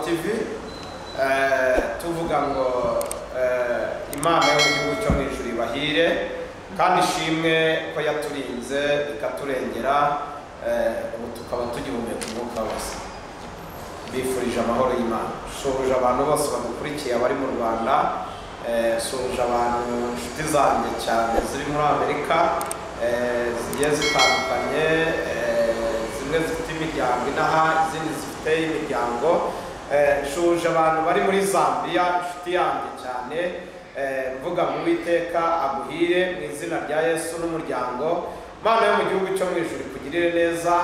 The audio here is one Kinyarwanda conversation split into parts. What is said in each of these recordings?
TV tuvuga ngo Imana yo mu gihugu cyo mu ijuru ibahire kandi ishimwe ko yaturinze ikaturengera ubu tukaba tugihumeka umwuka wose. Bifurije amahoro y'Imana. Shoje abantu bose badukurikiye abari mu Rwanda, shoje abantu inshuti zanjye cyane ziri muri Amerika zigiye zitandukanye, zimwe zifite imiryango inaha, izindi zifite imiryango. Shoje abantu bari muri Zambia, inshuti yanjye cyane, mvuga mu Uwiteka aguhire mu izina rya Yesu n'umuryango. Mana yo mu gihugu cyo mu ijuru kugirire neza.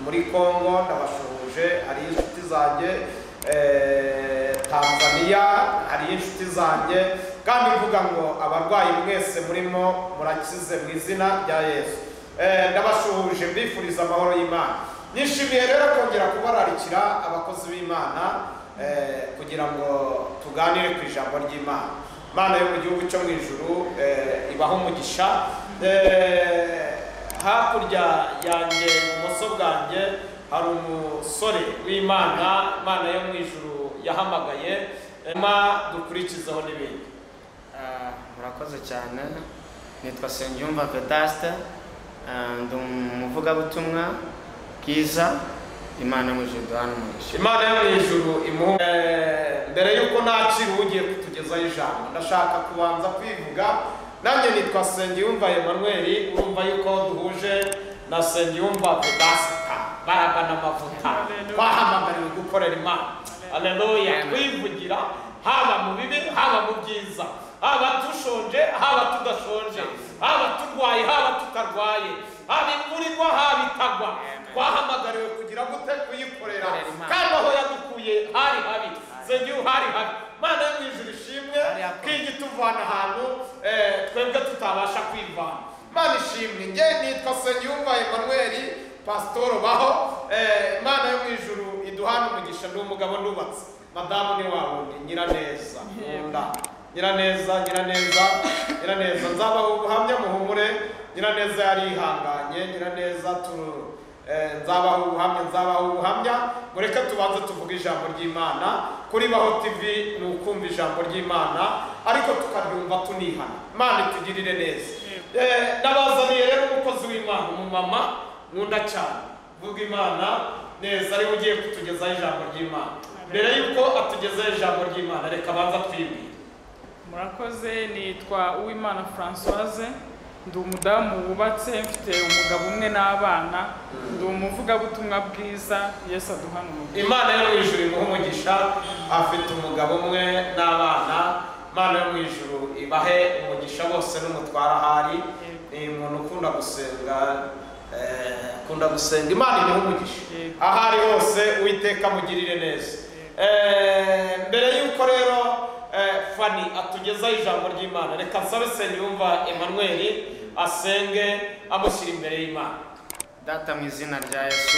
Muri Kongo ndabashoje, hari inshuti zanjye Tanzania, hari inshuti zanjye, kandi mvuga ngo abarwayi mwese murimo murakize mu izina rya Yesu. Ndabashoje mbifuriza amahoro y'Imana. Nishimiye rero kongera kubararikira abakozi b'Imana kugira ngo tuganire ku ijambo ry'Imana. Mana yo mu gihugu cyo mu ijuru ibaho umugisha. Hakurya yanjye ibumoso bwanjye hari umusore w'Imana, Imana yo mu ijuru yahamagaye, dukurikizaho n'ibindi. Murakoze cyane. Nitwa Nsengiyumva Vedaste, ndi umuvugabutumwa bwiza. Imana yo mu ijuru duhana umugisha. Imana yo mu ijuru imuhe. Mbere yuko nakira ugiye kutugezaho ijambo, ndashaka kubanza kwivuga. Nanjye nitwa Nsengiyumva Emmanuel, urumva yuko duhuje na Nsengiyumva Vedaste, baraga n'amavuta, twahamagariwe gukorera Imana. Haleluya. Twivugira haba mu bibi haba mu byiza, haba dushonje haba tudashonje, haba turwaye haba tutarwaye, haba imvura igwa haba itagwa, twahamagariwe kugira gute kuyikorera, kandi aho yadukuye hari habi, Nsengiyumva hari habi. Mana yo mu ijuru ishimwe kwigi tuvana ahantu twebwe tutabasha kwivana. Mana ishimwe. Nge nitwa Nsengiyumva Emmanuel, pastor baho. Mana yo mu ijuru iduhana umugisha. Ndi umugabo ndubatse, madamu ni wabundi Nyiraneza, Nyiraneza nzabaho ubuhamya muhumure. Nyiraneza yari ihanganye, Nyiraneza nzabaho ubuhamya. Mureke tubanze tuvuga ijambo ry'Imana. Kuri Baho TV ni ukumva ijambo ry'Imana ariko tukaryumva tunihana. Imana itugirire neza. Nabazaniye rero umukozi w'Imana, umumama nkunda cyane, vuga Imana neza, ari ugiye kutugezaho ijambo ry'Imana. Mbere yuko atugezaho ijambo ry'Imana, reka banza twibwire. Murakoze. Nitwa Uwimana Françoise, ndi umudamu wubatse, mfite umugabo umwe n'abana, ndi umuvugabutumwa bwiza. Yesu aduhana umugisha. Imana yo mu ijuru imuhe umugisha. Afite umugabo umwe n'abana. Imana yo mu ijuru ibahe umugisha bose n'umutwara ahari. Ni umuntu ukunda gusenga, Imana imuhe umugisha ahari hose. Uwiteka mugirire neza. Mbere yuko rero Fani atugezaho ijambo ry'Imana, reka nsabe Nsengiyumva Emmanuel asenge amushyira imbere y'Imana. Data, mu izina rya Yesu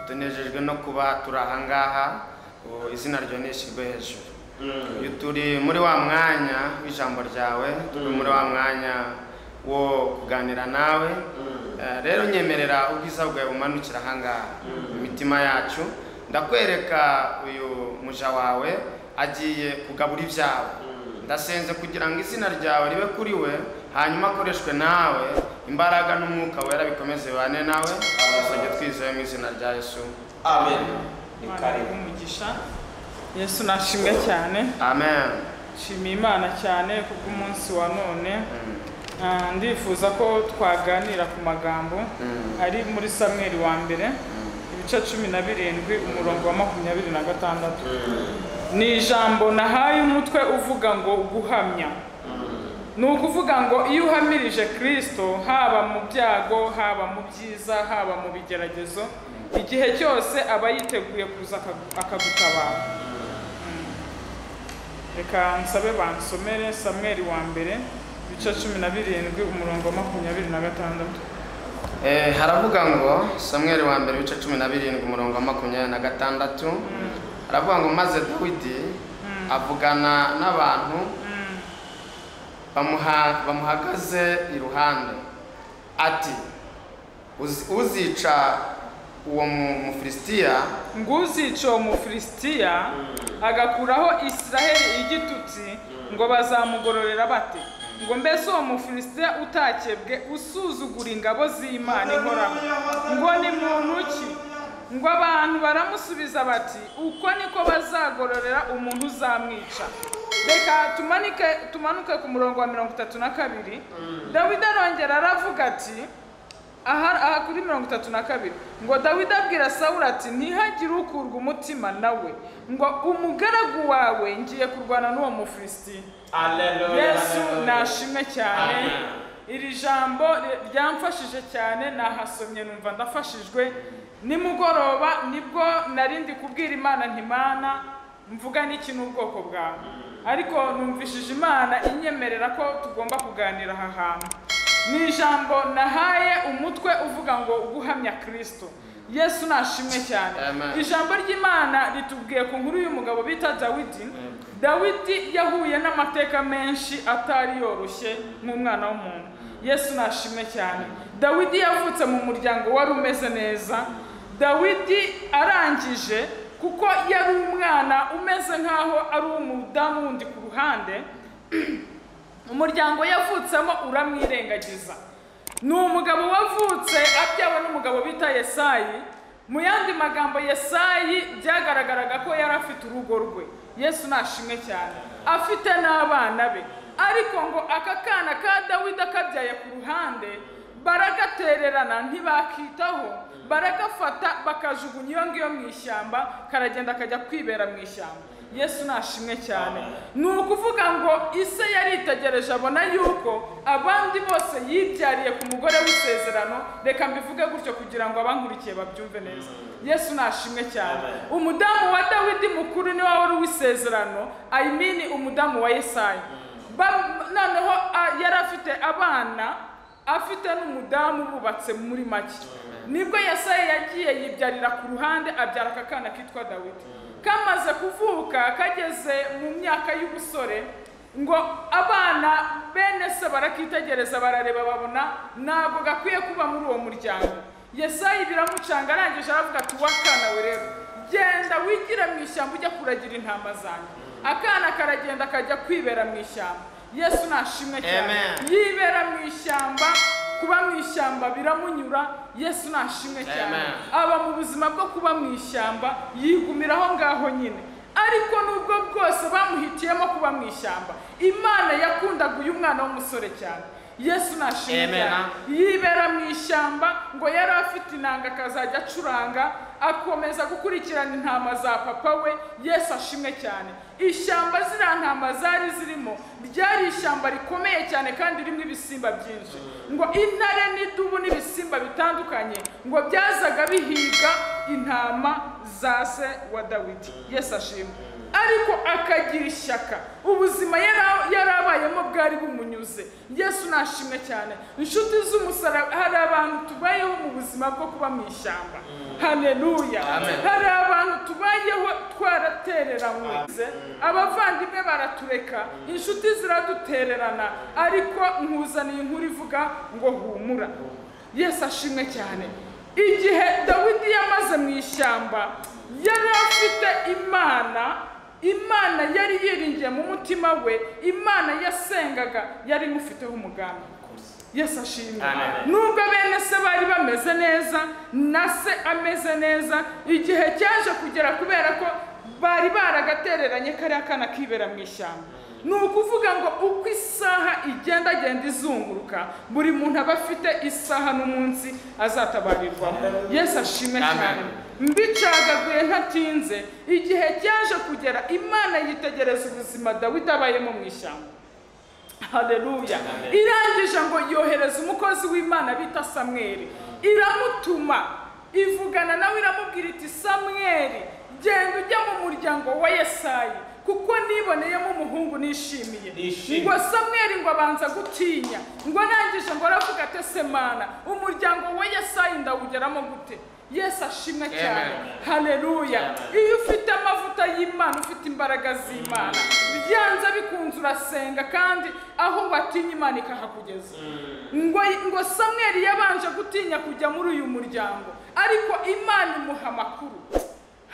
tunejejwe no kuba turi aha ngaha, izina ryawe nishyirwe hejuru. Turi muri wa mwanya w'ijambo ryawe, turi muri wa mwanya wo kuganira nawe. Rero nyemerera ubwiza bwawe bumanukira aha ngaha imitima yacu. Ndakwereka uyu muja wawe agiye kugabura ibyawe. Ndasenze kugira ngo izina ryawe ribe kuri we, hanyuma akoreshwe nawe, imbaraga n'umwuka wera bikomeze bane nawe. Dusabye twizeye mu izina rya Yesu, amen. Umugisha. Yesu nashimwe cyane. Amen. Shimiye Imana cyane kubw'umunsi wa none. Ndifuza ko twaganira ku magambo ari muri Samweli wa mbere ibice 17 umurongo wa 26. Ni ijambo nahaye umutwe uvuga ngo guhamya. Ni ukuvuga ngo iyo uhamirije Kristo, haba mu byago haba mu byiza haba mu bigeragezo, igihe cyose aba yiteguye kuza akagutabara. Reka nsabe bansomere Samweli wa mbere ibice 17 umurongo wa 26. Haravuga ngo Samweli wa mbere ibice 17 umurongo wa 26. Haravuga ngo maze Dawidi avugana n'abantu bamuhagaze iruhande ati uzica uwo Mufilisitiya nguzica uwo Mufilisitiya agakuraho Israheli igitutsi ngo bazamugororera bate ngo mbese uwo Mufilisitiya utakebwe usuzugura ingabo z'Imana ihoraho ngo ni muntu ki ngo abantu baramusubiza bati uko niko bazagororera umuntu uzamwica. Reka tumanuke ku murongo wa 32. Dawidi arongera aravuga ati aha kuri 32 ngo Dawidi abwira Sawuli ati ntihagire ukurwa umutima nawe ngo umugaragu wawe ngiye kurwana n'uwo Mufilisitiya. Yesu nashimwe cyane. Iri jambo ryamfashije cyane, nahasomye numva ndafashijwe. Nimugoroba nibwo narindi kubwira Imana ntimana mvuga n'iki n'ubwoko bwawe, ariko numvishije Imana inyemerera ko tugomba kuganira aha hantu. Ni ijambo nahaye umutwe uvuga ngo guhamya Kristo. Yesu nashimwe cyane. Ijambo ry'Imana ritubwiye ku nkuru y'umugabo bita Dawidi. Dawidi yahuye n'amateka menshi atari yoroshye nk'umwana w'umuntu. Yesu nashimwe cyane. Dawidi yavutse mu muryango wari umeze neza. Dawidi arangije kuko yari umwana umeze nkaho ari umudamu wundi ku ruhande, umuryango yavutsemo uramwirengagiza. Ni umugabo wavutse abyawe n'umugabo bita Yesayi. Mu yandi magambo, Yesayi byagaragaraga ko yari afite urugo rwe. Yesu nashimwe cyane, afite n'abana be. Ariko ngo aka kana ka Dawidi akabyaye ku ruhande baragatererana ntibakitaho, baragafata bakajugunya iyo ngiyo mu ishyamba, karagenda akajya kwibera mu ishyamba. Yesu nashimwe cyane. Ni ukuvuga ngo ise yaritegereje abona yuko abandi bose yibyariye ku mugore w'isezerano. Reka mbivuge gutyo kugira ngo abankurikiye babyumve neza. Yesu nashimwe cyane. Umudamu wa Dawidi mukuru ni wari w'isezerano, umudamu wa Yesayi. Noneho yari afite abana, afite n'umudamu bubatse muri make. Nibwo Yesayi yagiye yibyarira ku ruhande, abyara aka kana kitwa Dawidi. Kamaze kuvuka kageze mu myaka y'ubusore, ngo abana bene se barakitegereza, barareba babona ntabwo gakwiye kuba muri uwo muryango. Yesayi biramucanga, arangije aravuga ati wakana we rero genda wigire mu ishyamba ujya kuragira intama zanjye. Akana karagenda akajya kwibera mu ishyamba. Yesu nashimwe cyane. Yibera mu ishyamba, kuba mu ishyamba biramunyura. Yesu nashimwe cyane. Aba mu buzima bwo kuba mu ishyamba, yigumiraho ngaho nyine. Ariko nubwo bwose bamuhitiyemo kuba mu ishyamba, Imana yakundaga uyu mwana w'umusore cyane. Yesu nashimwe cyane. Yibera mu ishyamba, ngo yari afite inanga akazajya acuranga, akomeza gukurikirana intama za papa we. Yesu ashimwe cyane. Ishyamba ziriya ntama zari zirimo ryari ishyamba rikomeye cyane kandi ririmo ibisimba byinshi, ngo intare n'idubu n'ibisimba bitandukanye ngo byazaga bihiga intama za se wa Dawidi. Yesu ashimwe. Ariko akagira ishyaka, ubuzima yarabayemo bwari bumunyuze. Yesu nashimwe cyane. Inshuti z'umusaraba, hari abantu tubayeho mu buzima bwo kuba mu ishyamba. Haleluya. Hari abantu tubayeho twaratereranywe, abavandimwe baratureka, inshuti ziradutererana, ariko nkuzaniye inkuru ivuga ngo humura. Yesu ashimwe cyane. Igihe Dawidi yamaze mu ishyamba, yari afite Imana yari yiringiye mu mutima we. Imana yasengaga yari imufiteho umugambi. Yesu ashimwe. Nubwo bene se bari bameze neza, na se ameze neza, igihe cyaje kugera kubera ko bari baragatereranye kariya kana kibera mu ishyamba. Ni ukuvuga ngo uko isaha igenda izunguruka, buri muntu aba afite isaha n'umunsi azatabarirwamo. Yesu ashimwe cyane. Mbicagaguye ntatinze, igihe cyaje kugera, Imana yitegereza ubuzima Dawidi abayemo mu ishyamba. Haleluya. Irangije ngo yohereza umukozi w'Imana bita Samweli. Iramutuma, ivugana nawe, iramubwira iti Samweli, genda ujya mu muryango wa Yesayi kuko niboneyemo umuhungu nishimiye. Ngo Samweli ngo abanza gutinya, ngo nangije ngo aravuga ati Semana, umuryango wa Yesayi ndawugeramo gute? Yesu ashimwe cyane. Haleluya. Iyo ufite amavuta y'Imana ufite imbaraga z'Imana byanze bikunze urasenga kandi aho batinya Imana ikahakugeza. ngo Samweli yabanje gutinya kujya muri uyu muryango ariko Imana imuha amakuru.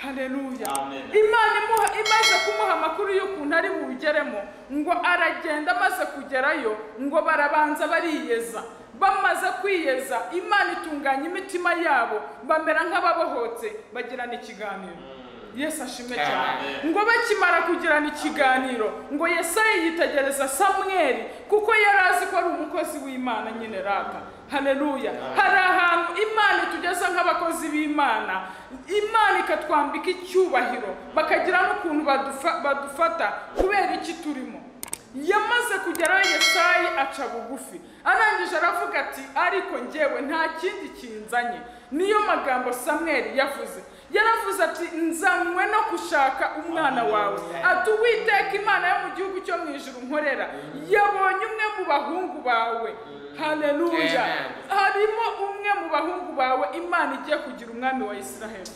Haleluya. Imana imaze kumuha amakuru y'ukuntu ari bugeremo ngo aragenda amaze kugerayo ngo barabanza bariyeza. Bamaze kwiyeza Imana itunganya imitima yabo bamera nk'ababohotse bagirana ikiganiro. Yesu ashimwe cyane. Ngo bakimara kugirana ikiganiro ngo Yesayi yitegereza Samweli kuko yari azi ko ari umukozi w'Imana nyine rata. Haleluya. Hari ahantu Imana itugeza nk'abakozi b'Imana, Imana ikatwambika icyubahiro bakagira n'ukuntu badufata kubera iki turimo. Yamaze kugeraho Yesayi aca bugufi arangije aravuga ati ariko njyewe nta kindi kinzanye. Niyo magambo Samweli yavuze. Yaravuze ati nzanywe no gushaka umwana wawe. Ati Uwiteka Imana yo mu gihugu cyo mu ijuru nkorera yabonye umwe mu bahungu bawe. Haleluya. Harimo umwe mu bahungu bawe Imana igiye kugira umwami wa Isiraheli.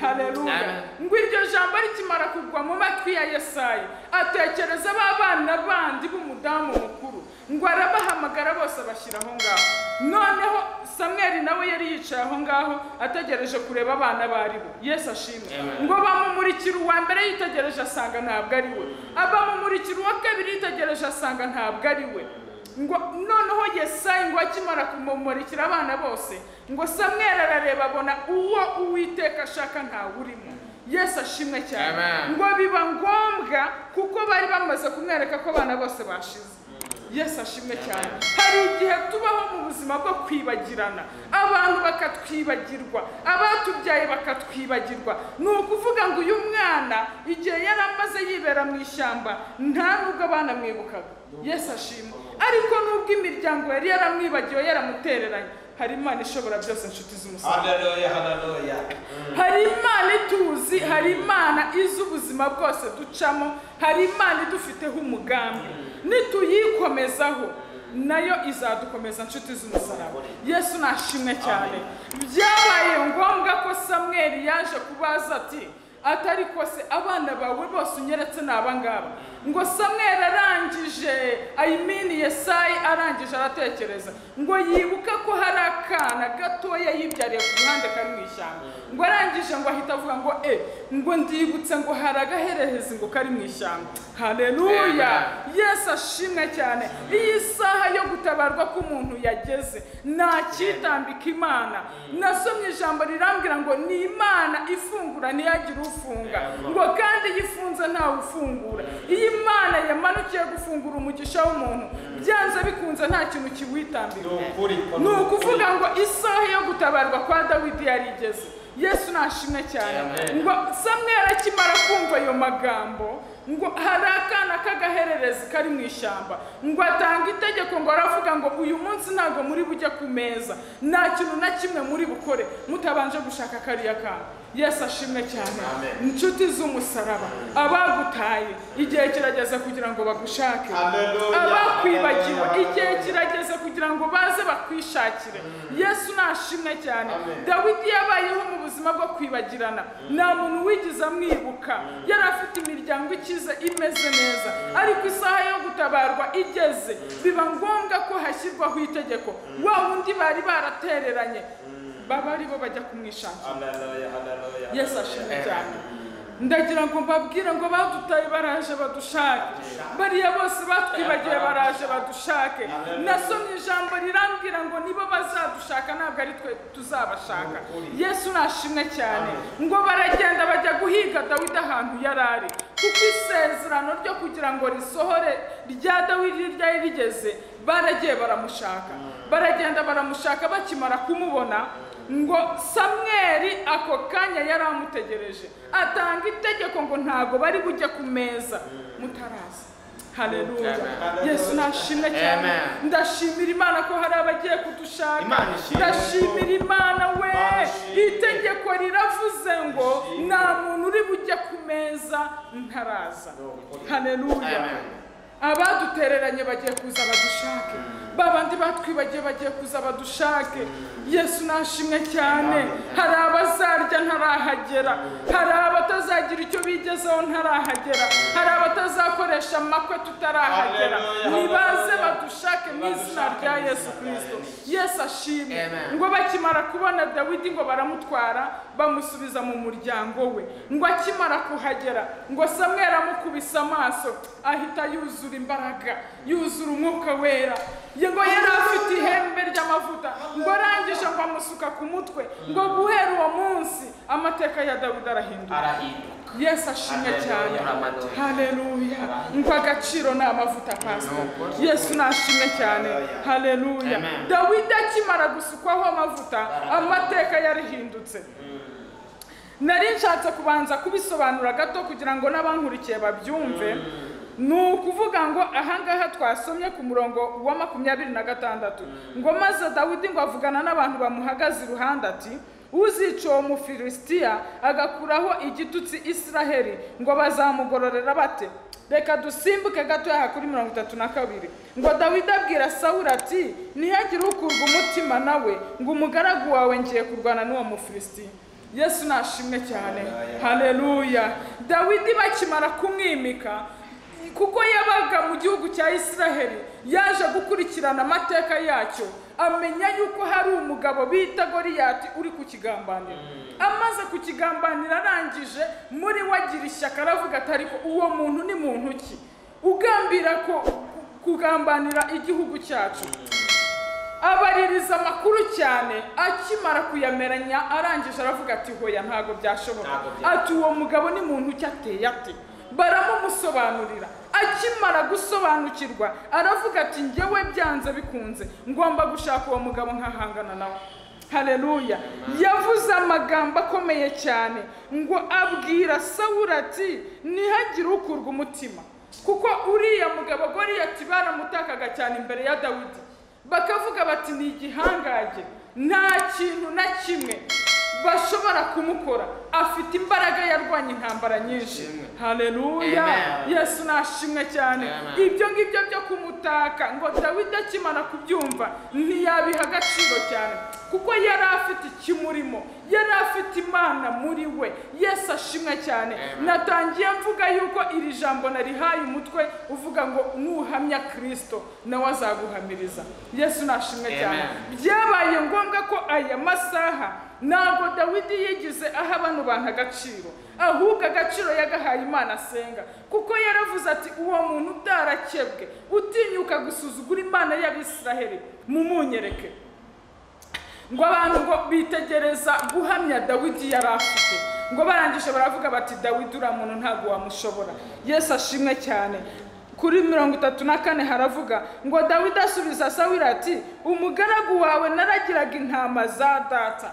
Haleluya. Ngo iryo jambo rikimara kugwa mu matwi ya Yesayi atekereza abana bandi b'umudamu mukuru ngo arabahamagara bose bashyira aho ngaho. Noneho Samweli nawe yari yicaye aho ngaho ategereje kureba abana baribo. Yesu ashimwe. Ngo bamumurikira uwa mbere yitegereje asanga ntabwo ari we, abamumurikira uwa kabiri yitegereje asanga ntabwo ari we. Ngo noneho Yesayi ngo akimara kumumurikira abana bose ngo Samweli arareba abona uwo Uwiteka ashaka ntawe urimo. Yesu ashimwe cyane. Ngo biba ngombwa kuko bari bamaze kumwereka ko abana bose bashize. Yesu ashimwe cyane. Hari igihe tubaho mu buzima bwo kwibagirana, abantu bakatwibagirwa, abatubyaye bakatwibagirwa. Ni ukuvuga ngo uyu mwana igihe yari amaze yibera mu ishyamba nta nubwo abana mwibukaga. Yesu ashimwe. Ariko nubwo imiryango yari yaramwibagiwe yaramutereranye, hari Imana ishobora byose inshuti z'umusaraba. Haleluya, haleluya. Hari Imana ituzi, hari Imana izi ubuzima bwose ducamo, hari Imana idufiteho umugambi. Nituyikomezaho nayo izadukomeza inshuti z'umusaraba. Yesu nashimwe cyane. Byabaye ngombwa ko Samweli yaje kubaza ati atari ko se abana bawe bose unyeretse n'abangaba. Ngo Samweli arangije Yesayi arangije aratekereza ngo yibuka ko hari akana gatoya yibyariye ku ruhande kari mu ishyamba. Ngo arangije ngo ahita avuga ngo ngo ndibutse ngo hari agaherehezi ngo kari mu ishyamba. Haleluya. Yesu ashimwe cyane. Iyi saha yo gutabarwa k'umuntu yageze nakitambika Imana. Nasomye ijambo rirambwira ngo ni Imana ifungura ntiyagira ufunga, ngo kandi yifunze ntawe ufungura. Iyi Imana yamanukiye gufungura umugisha w'umuntu byanze bikunze nta kintu kiwitambira. Ni ukuvuga ngo isaha yo gutabarwa kwa Dawidi yarigeze. Yesu nashimwe cyane. Ngo Samweli akimara kumva ayo magambo ngo hari akana k'agahererezi kari mu ishyamba ngo atanga itegeko ngo aravuga ngo uyu munsi ntago muri bujya ku meza, nta kintu na kimwe muri bukore mutabanje gushaka kariya kana. Yesu ashimwe cyane. Inshuti z'umusaraba, abagutaye igihe kirageze kugira ngo bagushake, abakwibagiwe igihe kirageze kugira ngo baze bakwishakire. Yesu nashimwe cyane. Dawidi yabayeho mu buzima bwo kwibagirana, nta muntu wigize amwibuka, yari afite imiryango ikize imeze neza, ariko isaha yo gutabarwa igeze biba ngombwa ko hashyirwaho itegeko. Wa wundi bari baratereranye baba aribo bajya kumwishakira. Yesu ashimwe cyane. Ndagira ngo mbabwire ngo badutaye baraje badushake, bariya bose batwibagiwe baraje badushake. Nasomye ijambo rirambwira ngo nibo bazadushaka ntabwo ari twe tuzabashaka. Yesu nashimwe cyane. Ngo baragenda bajya guhiga Dawidi ahantu yari ari, kuko isezerano ryo kugira ngo risohore rya Dawidi ryari rigeze. Baragiye baramushaka, baragenda baramushaka. Bakimara kumubona ngo Samweli ako kanya yari amutegereje, atanga itegeko ngo ntago bari bujye ku meza mutaraza. Haleluya. Yesu nashimwe cyane. Ndashimira Imana ko hari abagiye kudushaka. Ndashimira Imana we, itegeko riravuze ngo nta muntu uri bujye ku meza ntaraza. Haleluya. abadutereranye bagiye kuza badushake, babandi batwibagiye bagiye kuza badushake. Yesu nashimwe cyane. Hari abazarya ntarahagera, hari abatazagira icyo bigezeho ntarahagera, hari abatazakoresha amakwe tutarahagera. Nibaze badushake mu izina rya Yesu Kristo. Yesu ashimwe. Ngo bakimara kubona Dawidi ngo baramutwara bamusubiza mu muryango we, ngo akimara kuhagera ngo Samweli amukubisa amaso ahita yuzura imbaraga, yuzura umwuka wera. Ngo yari afite ihembe ry'amavuta, ngo arangije ngo amusuka ku mutwe, ngo guhera uwo munsi amateka ya Dawidi arahinduka. Yesu ashimwe cyane. Haleluya. Ngo agaciro ni amavuta pastor. Yesu nashimwe cyane. Haleluya. Dawidi akimara gusukwaho amavuta amateka yarihindutse. Nari nshatse kubanza kubisobanura gato kugira ngo n'abankurikiye babyumve. Nukuvuga ngo ahangaha twasomye ku murongo wa 26 ngo maze Dawidi ngo avugana n'abantu bamuhagaze iruhande ati uzica uwo Mufilisitiya agakuraho igitutsi Israheli ngo bazamugororera bate. Reka dusimbuke gato aha kuri 32 ngo Dawidi abwira Sawuli ati ntihagire ukurwa umutima nawe ngo umugaragu wawe ngiye kurwana n'uwo Mufilisitiya. Yesu nashimwe cyane. Haleluya. Dawidi bakimara kumwimika kuko yabaga mu gihugu cya Israheli, yaje gukurikirana amateka yacyo, amenya yuko hari umugabo bita Goliyati uri kukigambanira. Amaze kukigambanira arangije muri wagira ishyaka aravuga ati ariko uwo muntu ni muntu ki ugambira ko kugambanira igihugu cyacu. Abaririza amakuru cyane, akimara kuyameranya arangije aravuga ati hoya ntago byashoboka, ati uwo mugabo ni muntu cyateye ate. Baramumusobanurira, akimara gusobanukirwa aravuga ati njyewe byanze bikunze ngomba gushaka uwo mugabo nkahangana nawe. Haleluya. Yavuze amagambo akomeye cyane ngo abwira Sawuli ati ntihagire ukurwa umutima, kuko uriya mugabo Goliyati baramutakaga cyane imbere ya Dawidi, bakavuga bati ni igihangaje, nta kintu na kimwe bashobora kumukora, afite imbaraga yarwanya intambara nyinshi. Haleluya. Yesu nashimwe cyane. Ibyo ngibyo byo kumutaka ngo Dawidi akimara kubyumva ntiyabiha agaciro cyane, kuko yari afite ikimurimo, yari afite Imana muri we. Yesu ashimwe cyane. Natangiye mvuga yuko iri jambo narihaye umutwe uvuga ngo nuhamya Kristo nawe azaguhamiriza. Yesu nashimwe cyane. Byabaye ngombwa ko aya masaha ntabwo Dawidi yigize aha abantu bantu agaciro, ahubwo agaciro yagahaye Imana asenga, kuko yaravuze ati uwo muntu utarakebwe utinyuka gusuzugura Imana y'Abisiraheli mumunyereke. Ngo abantu ngo bitegereza guhamya Dawidi yari afite, ngo barangije baravuga bati Dawidi uriya muntu ntabwo wamushobora. Yesu ashimwe cyane. Kuri 34 haravuga ngo Dawidi asubiza Sawuli ati umugaragu wawe naragiraga intama za data.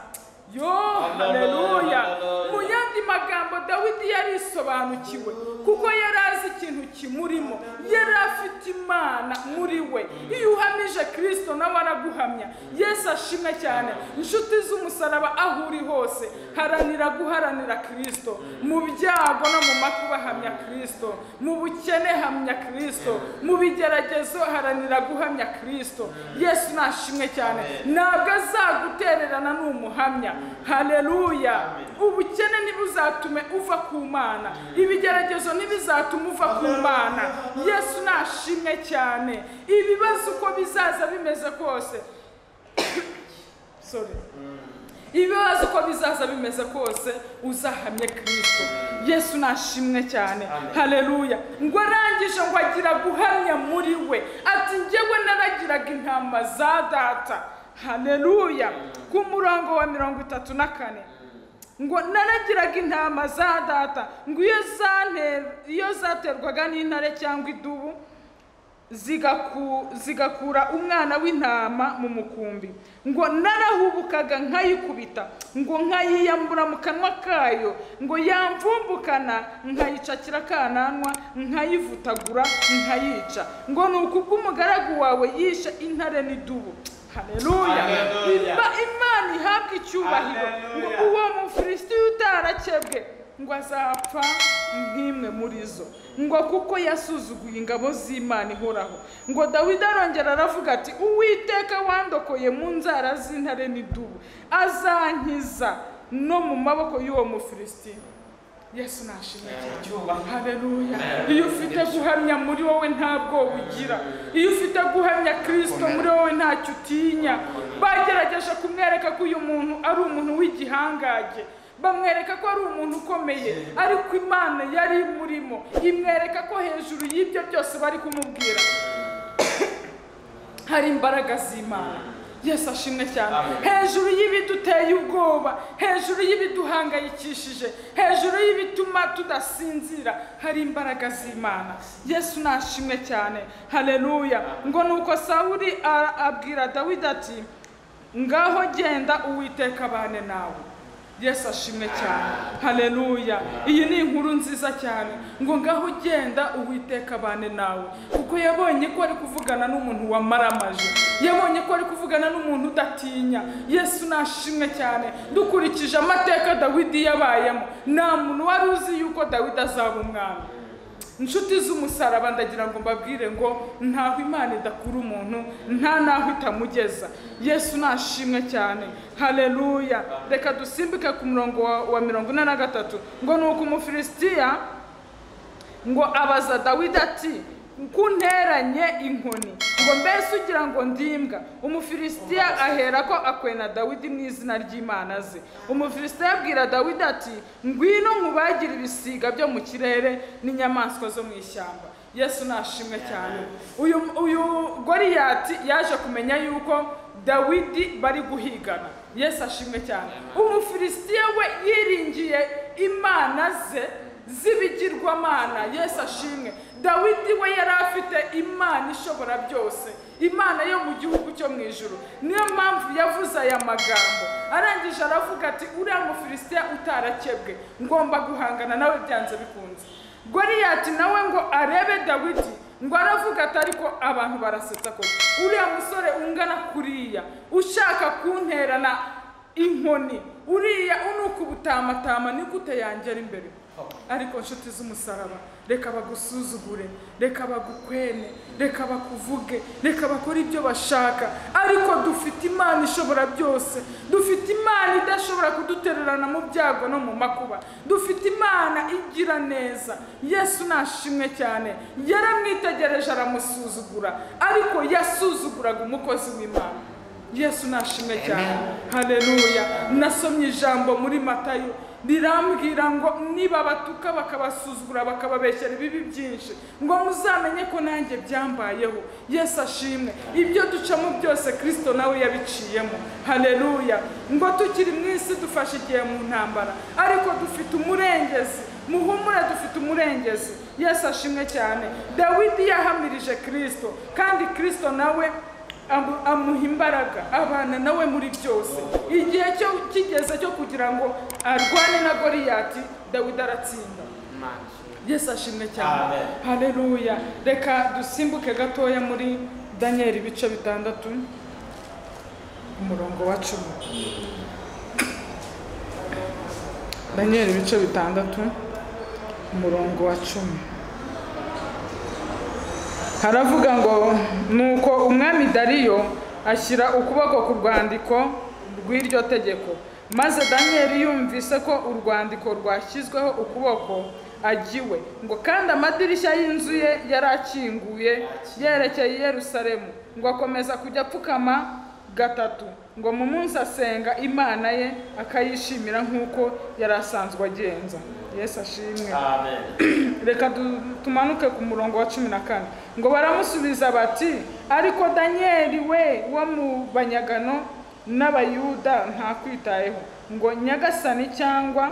Haleluya. Mu yandi magambo Dawidi yarisobanukiwe, kuko yari azi ikintu kimurimo, yari afite Imana muri we. Iyo uhamije Kristo nawe araguhamya. Yesu ashimwe cyane. Inshuti z'umusaraba aho uri hose haranira Kristo, mu byago no mu makuba hamya Kristo, mu bukene hamya Kristo, mu bigeragezo haranira guhamya Kristo. Yesu nashimwe cyane. Ntabwo azagutererana n'umuhamya. Haleluya. Ubukene ntibuzatume uva ku Mana, ibigeragezo ntibizatume uva ku Mana. Yesu nashimwe cyane. Ibibazo uko bizaza bimeze kose ibibazo uko bizaza bimeze kose uzahamye Kristo. Yesu nashimwe cyane. Haleluya. Ngo arangije ngo agira guhamya muri we ati njyewe naragiraga intama za data. Haleluya. Ku murongo wa 34 ngo naragiraga intama za data, ngo iyo zaterwaga n'intare cyangwa idubu zigakura umwana w'intama mu mukumbi, ngo narahubukaga nkayikubita, ngo nkayiyambura mu kanwa kayo, ngo yamvumbukana nkayicakira kananwa, nkayivutagura nkayica. Ngo nuko umugaragu wawe yishe intare n'idubu. Haleluya. Imana ihabwa icyubahiro. Ngo uwo Mufilisitiya utarakebwe ngo azapfa nk'imwe muri zo, ngo kuko yasuzuguye ingabo z'Imana ihoraho. Ngo Dawidi arongera aravuga ati Uwiteka wandokoye mu nzara z'intare n'idubu azankiza no mu maboko y'uwo Mufilisitiya. Yesu nashimwe cyane. Haleluya. Iyo ufite guhamya muri wowe ntabwo ugira, iyo ufite guhamya Kristo muri wowe ntacyo utinya. Bagerageje kumwereka ko uyu muntu ari umuntu w'igihangaje, bamwereka ko ari umuntu ukomeye, ariko Imana yari murimo imwereka ko hejuru y'ibyo byose bari kumubwira hari imbaraga z'Imana. Yesu ashimwe cyane. Hejuru y'ibiduteye ubwoba, hejuru y'ibiduhangayikishije, hejuru y'ibituma tudasinzira, hari imbaraga z'Imana. Yesu nashimwe cyane. Haleluya. Ngo nuko Sawuli abwira Dawidi ati ngaho genda Uwiteka abane nawe. Yesu ashimwe cyane. Haleluya. Iyi ni inkuru nziza cyane, ngo ngaho genda Uwiteka abane nawe, kuko yabonye ko ari kuvugana n'umuntu wamaramaje, yabonye ko ari kuvugana n'umuntu udatinya. Yesu nashimwe cyane. Dukurikije amateka Dawidi yabayemo, nta muntu wari uzi yuko Dawidi azaba umwami. Inshuti z'umusaraba ndagira ngo mbabwire ngo ntaho Imana idakura umuntu, nta naho itamugeza. Yesu nashimwe cyane. Haleluya. Reka dusimbike ku murongo wa 43. Ngo nuko Umufilisitiya ngo abaza Dawidi ati kunteranye inkoni, ngo mbese ugira ngo ndimbwa? Umufilisitiya ahera ko akwena Dawidi mu izina ry'Imana ze. Umufilisitiya abwira Dawidi ati ngwino nkubagira ibisiga byo mu kirere n'inyamaswa zo mu ishyamba. Yesu nashimwe cyane. Uyu Goliyati yaje kumenya yuko Dawidi bari guhigana. Yesu ashimwe cyane. Umufilisitiya we yiringiye imana ze z'ibigirwamana. Yesu ashimwe. Dawidi we yari afite Imana ishobora byose, Imana yo mu gihugu cyo mu ijuru. Niyo mpamvu yavuze aya magambo, arangije aravuga ati uriya Mufilisitiya utarakebwe ngomba guhangana nawe byanze bikunze. Goliyati nawe ngo arebe Dawidi, ngo aravuga ati ariko abantu barasetsa ko uriya musore ungana kuriya ushaka kunterana inkoni, uriya unuka ubutamatama ni gute yangera imbere? Ariko nshuti z'umusaraba, reka bagusuzugure, reka bagukwene, reka bakuvuge, reka bakora ibyo bashaka, ariko dufite Imana ishobora byose. Dufite Imana idashobora kudutererana mu byago no mu makuba. Dufite Imana igira neza. Yesu nashimwe cyane. Yaramwitegereje aramusuzugura, ariko yasuzuguraga umukozi w'Imana. Yesu nashimwe cyane. Haleluya. Nasomye ijambo muri Matayo rirambwira ngo niba batuka bakabasuzugura bakababeshyera ibibi byinshi, ngo muzamenye ko nanjye byambayeho. Yesu ashimwe. Ibyo ducamo byose Kristo nawe yabiciyemo. Haleluya. Ngo tukiri mu isi dufashe igihe mu ntambara, ariko dufite umurengezi. Muhumure, dufite umurengezi. Yesu ashimwe cyane. Dawidi yahamirije Kristo, kandi Kristo nawe amuha imbaraga, abana nawe muri byose. Igihe cyo kigeze cyo kugira ngo arwane na Goliyati, Dawidi aratsinda. Yesu ashimwe cyane. Haleluya. Reka dusimbuke gatoya muri Daniel ibice 6 umurongo wa 10. Daniel ibice 6 umurongo wa 10. Haravuga ngo nuko umwami Dariyo ashyira ukuboko ku rwandiko rw'iryo tegeko, maze Daniel yumvise ko urwandiko rwashyizweho ukuboko agiwe, ngo kandi amadirishya y'inzu ye yarakinguye yerekeye i Yerusalemu, ngo akomeza kujya apfukama gatatu, ngo mu munsi asenga Imana ye akayishimira nk'uko yari asanzwe agenza. Yesu ashimwe. Amen. Reka tumanuke ku murongo wa 14. Ngo baramusubiza bati ariko Daniel we wo mu banyagano n'abayuda nta kwitayeho, ngo nyagasani cyangwa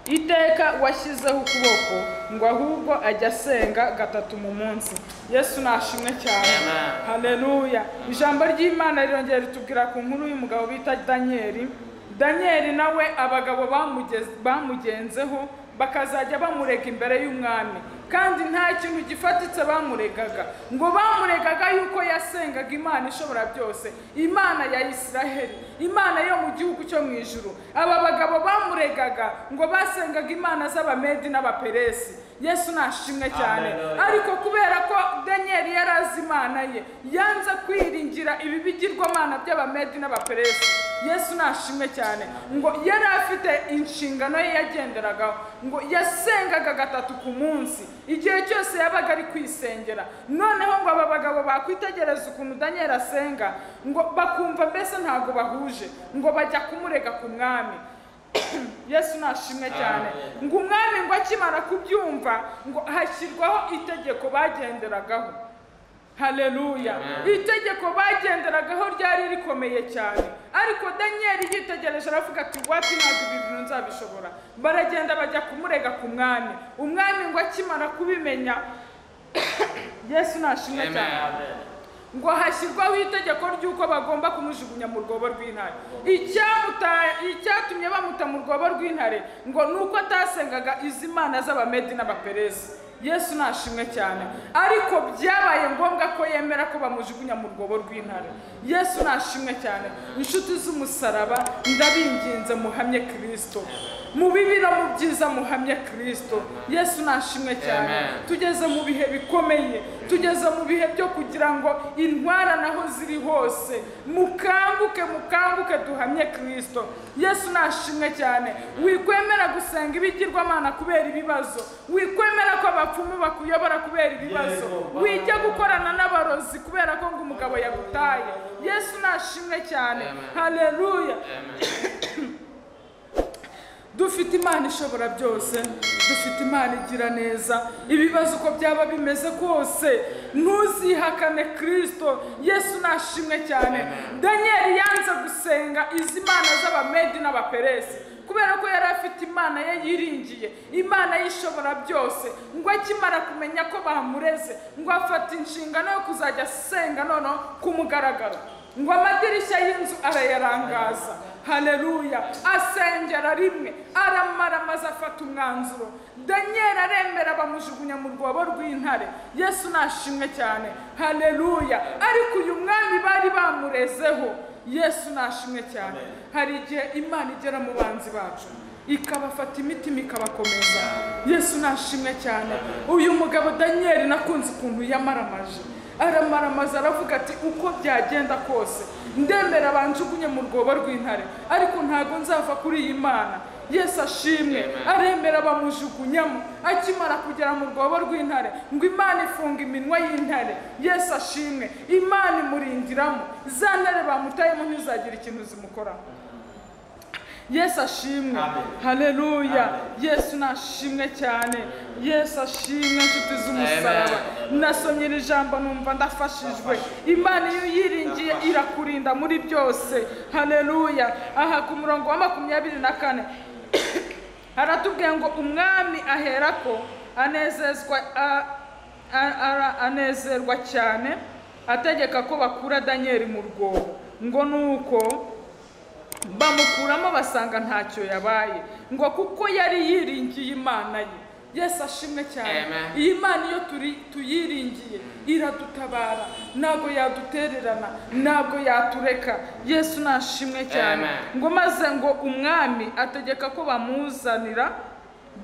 iteka washyizeho ukuboko, ngo ahubwo ajya asenga gatatu mu munsi. Yesu nashimwe cyane. Haleluya. Ijambo ry'Imana rirongera ritubwira ku nkuru y'umugabo bita Daniel. Daniel nawe abagabo bamugenzeho bakazajya bamurega imbere y'umwami, kandi nta kintu gifatitse bamuregaga, ngo bamuregaga yuko yasengaga Imana ishobora byose, Imana ya Isiraheli, Imana yo mu gihugu cyo mu ijuru. Aba bagabo bamuregaga ngo basengaga imana z'Abamedi n'Abaperesi. Yesu nashimwe cyane. Ariko kubera ko Daniel yarazi Imana ye, yanze kwiringira ibi bigirwamana by'Abamedi n'Abaperesi. Yesu nashimwe cyane, ngo yari afite inshingano ye yagenderagaho, ngo yasengaga 3 ku munsi, igihe cyose yabaga ari kwisengera. Noneho ngo aba bagabo bakwitegereza ukuntu Daniel asenga, ngo bakumva mbese ntago bahuje, ngo bajya kumurega ku mwami. Yesu nashimwe cyane, ngo umwami ngo akimara kubyumva, ngo hashyirwaho itegeko bagenderagaho. Haleluya. Itegeko bagenderagaho ryari rikomeye cyane, ariko Daniel yitegereje aravuga ati wati ntabwo ibi bintu nzabishobora. Baragenda bajya kumurega ku mwami. Umwami ngo akimara kubimenya, Yesu nashimwe cyane, ngo hashyirwaho itegeko ry'uko bagomba kumujugunya mu rwobo rw'intare. Icyatumye bamuta mu rwobo rw'intare ngo nuko atasengaga izi mana z'Abamedi n'Abaperesi. Yesu nashimwe cyane, ariko byabaye ngombwa ko yemera ko bamujugunya mu rwobo rw'intare. Yesu nashimwe cyane. Inshuti z'umusaraba, ndabinginze muhamye Kristo, mu bibi no mu byiza muhamye Kristo. Yesu nashimwe cyane. Tugeze mu bihe bikomeye, tugeze mu bihe byo kugira ngo intwara naho ziri hose, mukanguke duhamye Kristo. Yesu nashimwe cyane. Wikwemera gusenga ibigirwamana kubera ibibazo, wikwemera ko abapfumu bakuyobora kubera ibibazo, wijya gukorana n'abarozi kubera ko ngo umugabo yagutaye. Yesu nashimwe cyane. Haleluya. Dufite Imana ishobora byose, dufite Imana igira neza. Ibibazo uko byaba bimeze kose, ntuzihakane Kristo. Yesu nashimwe cyane. Daniel yanze gusenga izi mana z'Abamedi n'Abaperesi kubera ko yari afite Imana ye yiringiye, Imana y'ishobora byose. Ngo akimara kumenya ko bamureze, ngo afata inshingano yo kuzajya asenga noneho ku mugaragaro, ngo amadirishya y'inzu arayarangaza. Haleluya. Asengera rimwe, aramara maze afata umwanzuro. Daniel aremera bamujugunya mu rwobo rw'intare. Yesu nashimwe cyane. Haleluya. Ariko uyu mwami bari bamurezeho, Yesu nashimwe cyane. Hari igihe Imana igera mu banzi bacu ikabafata imitima ikabakomeza. Yesu nashimwe cyane. Uyu mugabo Daniel nakunze ukuntu yamaramaje, aramaramaza aravuga ati uko byagenda kose ndemera banjugunye mu rwobo rw'intare, ariko ntago nzava kuri iyi Mana. Yesu ashimwe. Aremera bamujugunyamo. Akimara kugera mu rwobo rw'intare, ngo Imana ifunga iminwa y'intare. Yesu ashimwe. Imana imurindiramo, za ntare bamutayemo ntizagira ikintu zimukoraho. Yesu ashimwe. Haleluya. Yesu nashimwe cyane. Yesu ashimwe. Inshuti z'umusaraba, nasomye ijambo numva ndafashijwe. Imana iyo yiringiye irakurinda muri byose. Haleluya. Aha ku murongo wa 24 haratubwiye ngo umwami aherako anezerwa cyane, ategeka ko bakura Daniel mu rwobo. Ngo nuko bamukuramo basanga ntacyo yabaye, ngo kuko yari yiringiye Imana ye. Yesu ashimwe cyane. Iyi Mana iyo tuyiringiye iradutabara, ntabwo yadutererana, ntabwo yatureka. Yesu nashimwe cyane. Ngo maze ngo umwami ategeka ko bamuzanira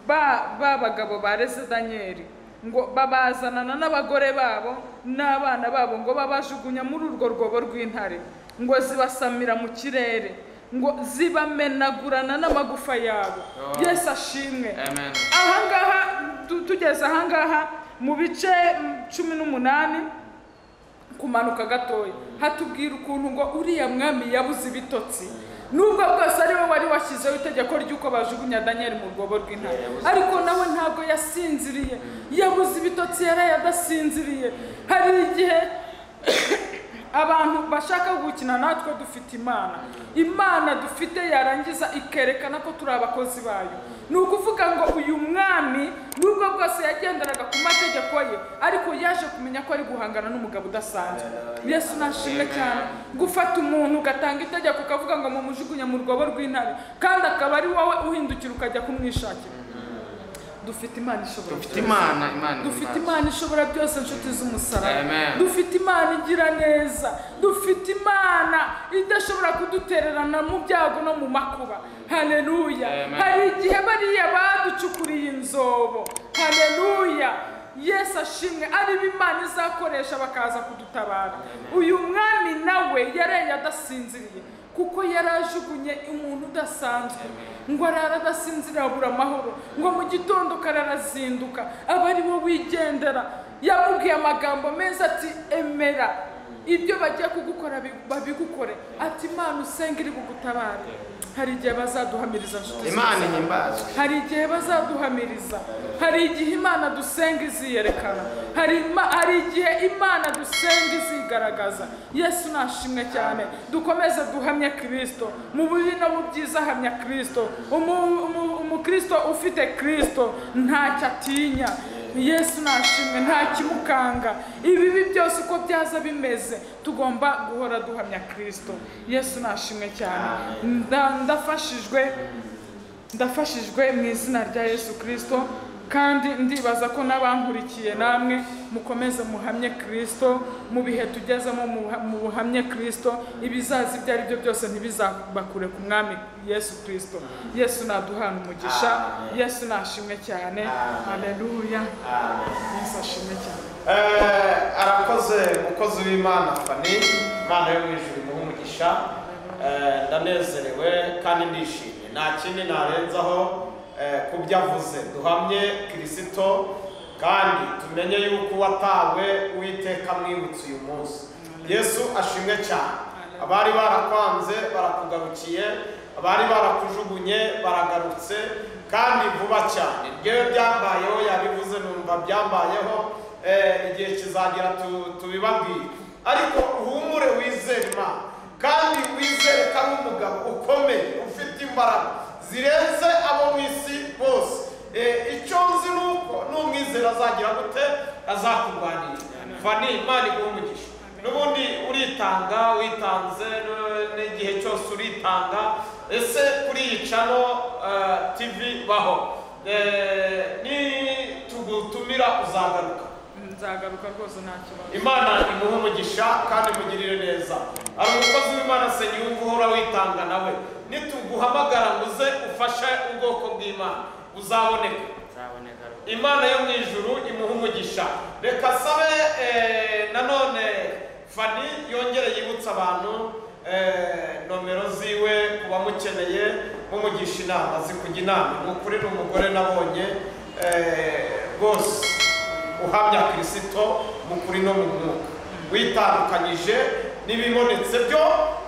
ba bagabo bareze Daniel, ngo babazanana n'abagore babo n'abana babo, ngo babajugunya muri urwo rwobo rw'intare, ngo zibasamira mu kirere, ngo zibamenagurana n'amagufa yabo. Yesu ashimwe. Ahangaha tugeze ahangaha mu bice 18 kumanuka gatoya, hatubwira ukuntu ngo uriya mwami yabuze ibitotsi, nubwo bwose ari we wari washyizeho itegeko ry'uko bajugunya Daniel mu rwobo rw'intare, ariko nawe ntabwo yasinziriye. Yabuze ibitotsi, yarayadasinziriye. Hari igihe abantu bashaka gukina natwe dufite Imana dufite yarangiza ikerekana ko turi abakozi bayo. Ni ukuvuga ngo uyu mwami nubwo bwose yagenderaga ku mategeko ye, ariko yaje kumenya ko ari guhangana n'umugabo udasanzwe. Yesu nashimwe cyane. Gufata umuntu ugatanga itegeko ukavuga ngo mumujugunya mu rwobo rw'intare, kandi akaba ari wowe uhindukira ukajya kumwishakira. dufite Imana ishobora dufite Imana dufite Imana ishobora byose inshuti z'umusaraba Amen. dufite Imana igira neza dufite Imana idashobora kudutererana mu byago no mu makuba haleluya hari igihe bariya baducukuriye inzobo haleluya Yesu ashimwe ari Imana izakoresha bakaza kudutabara uyu mwami nawe yareye adasinziriye kuko yarajugunye umuntu udasanzwe ngo arara adasinzira abura amahoro ngo mu gitondo kararazinduka aba ari wo wigendera yamubwiye amagambo meza ati emera ibyo bagiye kugukora babigukore ati Imana usenga iri bugutabare hari igihe bazaduhamiriza nshuti Imana ihimbazwe hari igihe bazaduhamiriza hari igihe Imana dusenga iziyerekana hari igihe Imana dusenga izigaragaza Yesu nashimwe cyane dukomeze duhamye Kristo mu bibi no mu byiza hamya Kristo umukristo ufite Kristo ntacyo atinya Yesu nashimwe nta kimukanga ibibi byose uko byaza bimeze tugomba guhora duhamya Kristo Yesu nashimwe cyane ndafashijwe mu izina rya Yesu Kristo kandi ndibaza ko n'abankurikiye namwe mukomeze muhamye Kristo mu bihe tugezemo mu buhamye Kristo ibizazi ibyo ari byo byose ntibizabakure ku mwami Yesu Kristo Yesu naduhana umugisha Yesu nashimwe cyane haleluya Yesu ashimwe cyane arakoze umukozi w'Imana Fani Imana yo mu ijuru imuhe umugisha ndanezerewe kandi ndishimye nta kindi narenzaho kubyo avuze duhamye Kristo kandi tumenye yuko watawe Uwiteka mwibutse uyu munsi Yesu ashimwe cyane abari barakwanze barakugarukiye abari barakujugunye baragarutse kandi vuba cyane byewe byambayeho yabivuze numva byambayeho igihe kizagira tubibabwire ariko uhumure wizere Imana kandi wizere ko ari umugabo ukomeye ufite imbaraga zirenze abo mu isi bose icyo nzi nuko n'umwizera azagira gute azakurwanira Fani Imana iguhe umugisha n'ubundi uritanga witanze n'igihe cyose uritanga ese kuri iyi channel TV baho ni tugutumira uzagaruka nzagaruka rwose nta kibazo Imana imuhe umugisha kandi mugirire neza ari umukozi w'Imana Nsengiyumva uhora witanga nawe nituguhamagara ngo uze ufashe ubwoko bw'Imana uzaboneka Imana yo mu ijuru imuhe umugisha reka sabe nanone Fani yongere yibutsa abantu nomero ziwe kuba mukeneye mumugisha inama zikujya inama n'ukuri n'umugore nabonye rwose uhamya Kristo mu kuri no mu mwuka witandukanyije n'ibibonetse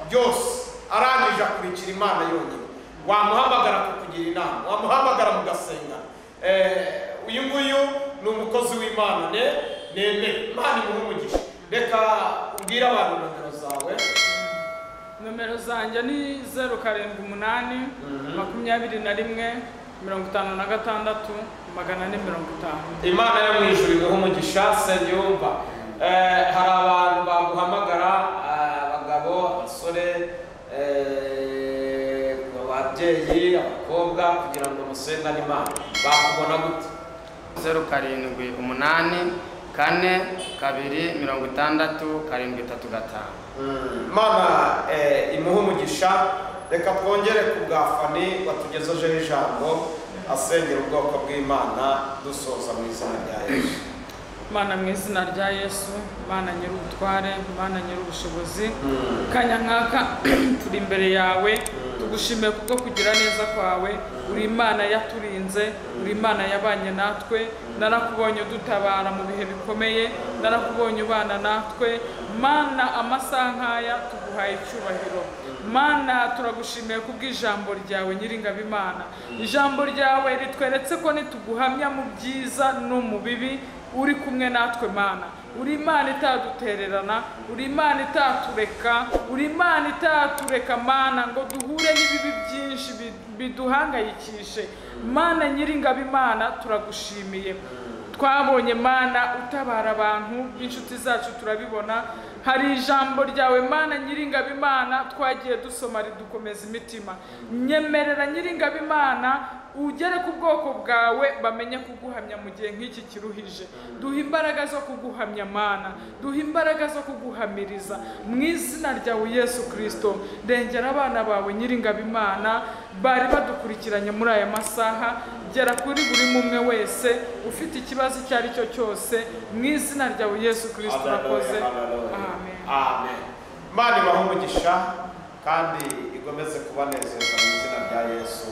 byose arangije akurikira Imana yonyine wamuhamagara kukugira inama wamuhamagara mugasenga uyu nguyu ni umukozi w'Imana Imana imuhe umugisha reka ubwire abantu nomero zawe nomero zanjye ni 078 21 56 450 Imana yo mu ijuru imuhe umugisha Nsengiyumva hari abantu baguhamagara abagabo abasore ababyeyi abakobwa kugira ngo musengane Imana bakubona gute 078 4 2 60 735 Imana imuhe umugisha reka twongere ku bwa Fani watugejejeho ijambo asengera ubwoko bw'Imana dusoza mu izina rya Yesu Mana mu izina rya Yesu Mana nyir'ubutware Mana nyir'ubushobozi kanya nkaka turi imbere yawe tugushimiye kubwo kugira neza kwawe uri Imana yaturinze uri Imana yabanye natwe narakubonye dutabara mu bihe bikomeye narakubonye ubana natwe Mana amasaha nkaya tuguhaye icyubahiro Mana turagushimiye kubw'ijambo ryawe nyiringabo Imana ijambo ryawe ritweretse ko nituguhamya mu byiza no mu bibi uri kumwe natwe Mana uri Imana itadutererana, uri Imana itatureka, uri Imana itatureka Mana ngo duhure n'ibibi byinshi biduhangayikishe. Mana Nyiringabo Imana turagushimiye, twabonye Mana utabara abantu b'inshuti zacu, turabibona hari ijambo ryawe Mana Nyiringabo Imana twagiye dusoma ridukomeza imitima. Nyemerera Nyiringabo Imana ugere ku bwoko bwawe bamenye kuguhamya mu gihe nk'iki kiruhije. Duha imbaraga zo kuguhamya Mana, duha imbaraga zo kuguhamiriza mu izina ryawe Yesu Kristo. Ndengera abana bawe Nyiringabo Imana bari badukurikiranye muri aya masaha, gera kuri buri mumwe wese ufite ikibazo icyo ari cyo cyose mu izina ryawe Yesu Kristo. Urakoze. Amen. Amen. Imana ibahe umugisha kandi igomeze kubanezeza mu izina rya Yesu.